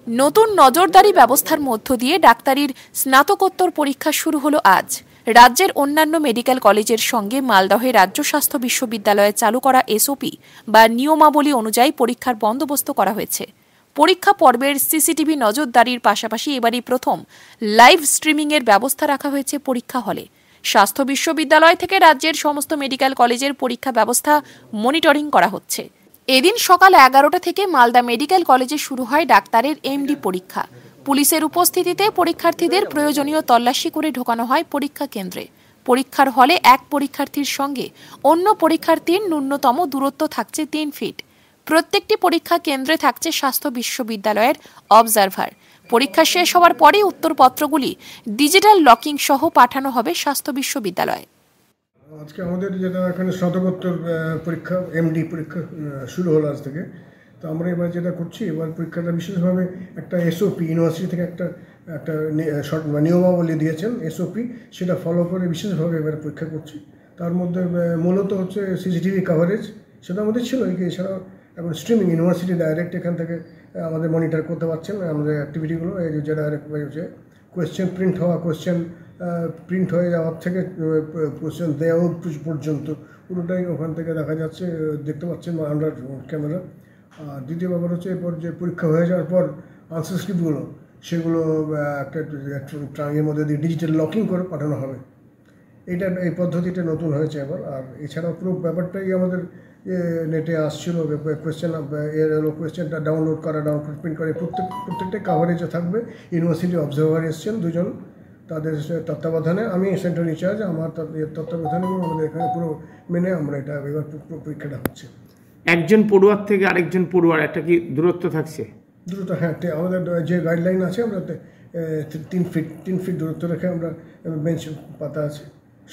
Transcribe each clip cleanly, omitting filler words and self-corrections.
নতুন নজরদারি ব্যবস্থার মধ্য দিয়ে ডাক্তারির স্নাতকোত্তর পরীক্ষা শুরু হলো আজ। রাজ্যের অন্যান্য মেডিকেল কলেজের সঙ্গে মালদহে রাজ্য স্বাস্থ্য বিশ্ববিদ্যালয়ে চালু করা এসওপি বা নিয়মাবলী অনুযায়ী পরীক্ষার বন্দোবস্ত করা হয়েছে। পরীক্ষা পর্বের সিসিটিভি নজরদারির পাশাপাশি এবারই প্রথম লাইভ স্ট্রিমিংয়ের ব্যবস্থা রাখা হয়েছে পরীক্ষা হলে। স্বাস্থ্য বিশ্ববিদ্যালয় থেকে রাজ্যের সমস্ত মেডিকেল কলেজের পরীক্ষা ব্যবস্থা মনিটরিং করা হচ্ছে। এদিন সকাল 11টা থেকে মালদা মেডিকেল কলেজে শুরু হয় ডাক্তারের এমডি পরীক্ষা। পুলিশের উপস্থিতিতে পরীক্ষার্থীদের প্রয়োজনীয় তল্লাশি করে ঢোকানো হয় পরীক্ষা কেন্দ্রে। পরীক্ষার হলে এক পরীক্ষার্থীর সঙ্গে অন্য পরীক্ষার্থীর ন্যূনতম দূরত্ব থাকছে 3 ফিট। প্রত্যেকটি পরীক্ষা কেন্দ্রে থাকছে স্বাস্থ্য বিশ্ববিদ্যালয়ের অবজারভার। পরীক্ষা শেষ হওয়ার পরেই উত্তরপত্রগুলি ডিজিটাল লকিং সহ পাঠানো হবে স্বাস্থ্য বিশ্ববিদ্যালয়ে। আজকে আমাদের যেটা এখানে স্নাতকোত্তর পরীক্ষা এমডি পরীক্ষা শুরু হলো আজ থেকে। তো আমরা এবার যেটা করছি, এবার পরীক্ষাটা বিশেষভাবে একটা এসওপি ইউনিভার্সিটি থেকে একটা নিয়মাবলী দিয়েছেন এসওপি, সেটা ফলো করে বিশেষভাবে এবার পরীক্ষা করছি। তার মধ্যে মূলত হচ্ছে সিসিটিভি কাভারেজ, সেটা আমাদের ছিল। এছাড়াও এখন স্ট্রিমিং ইউনিভার্সিটি ডাইরেক্ট এখান থেকে আমাদের মনিটর করতে পারছেন আমাদের অ্যাক্টিভিটিগুলো। এই যে ডাইরেক্ট হচ্ছে কোয়েশ্চেন প্রিন্ট হয়ে যাওয়ার থেকে কোয়েশ্চেন দেওয়া পর্যন্ত পুরোটাই ওখান থেকে দেখা যাচ্ছে, দেখতে পাচ্ছেন আন্ডার ক্যামেরা। আর দ্বিতীয় ব্যাপার হচ্ছে এরপর যে পরীক্ষা হয়ে যাওয়ার পর আনসার স্ক্রিপ্টগুলো সেগুলো একটা ট্রাঙ্গের মধ্যে দিয়ে ডিজিটাল লকিং করে পাঠানো হবে। এই পদ্ধতিটা নতুন হয়েছে এবার। আর এছাড়াও পুরো ব্যাপারটাই আমাদের নেটে আসছিল কোয়েশ্চেনটা ডাউনলোড করা, প্রিন্ট করে প্রত্যেকটা কাভারেজে থাকবে। ইউনিভার্সিটি অবজারভার এসছেন 2 জন, তাদের তত্ত্বাবধানে আমি সেন্টার ইনচার্জ, আমার তত্ত্বাবধানে আমাদের এখানে পুরো মেনে আমরা এটা এবার পরীক্ষাটা হচ্ছে। একজন পড়ুয়ার থেকে আরেকজন পড়ুয়ার একটা কি দূরত্ব থাকছে? দূরত্ব, হ্যাঁ, আমাদের যে গাইডলাইন আছে আমরা 3 ফিট দূরত্ব রেখে আমরা বেঞ্চ পাতা আছে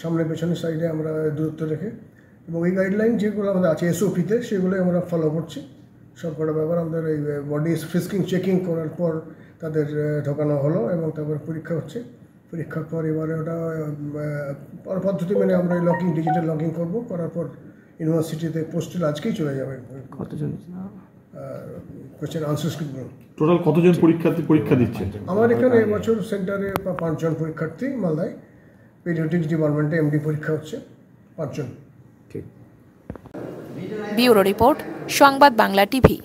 সামনে পেছনের সাইডে আমরা দূরত্ব রেখে, এবং এই গাইডলাইন যেগুলো আমাদের আছে এসওপিতে সেগুলোই আমরা ফলো করছি। সবকটা ব্যাপার আমাদের এই বডি ফিস্কিং চেকিং করার পর তাদের ঢোকানো হলো এবং তারপর পরীক্ষা হচ্ছে। পরীক্ষার পর এবারে ওটা পদ্ধতি মেনে আমরা লকিং ডিজিটাল লকিং করবো, করার পর ইউনিভার্সিটিতে পোস্টেল আজকেই চলে যাবে। কতজন কোয়েশ্চেন আনসার স্ক্রিপ্টগুলো টোটাল কতজন পরীক্ষা দিচ্ছে? আমার এখানে এবছর সেন্টারে 5 জন পরীক্ষার্থী, মালদায় পেডিয়াট্রিক্স ডিপার্টমেন্টে এমডি পরীক্ষা হচ্ছে 5 জন। ব্যুরো রিপোর্ট, সংবাদ বাংলা টিভি।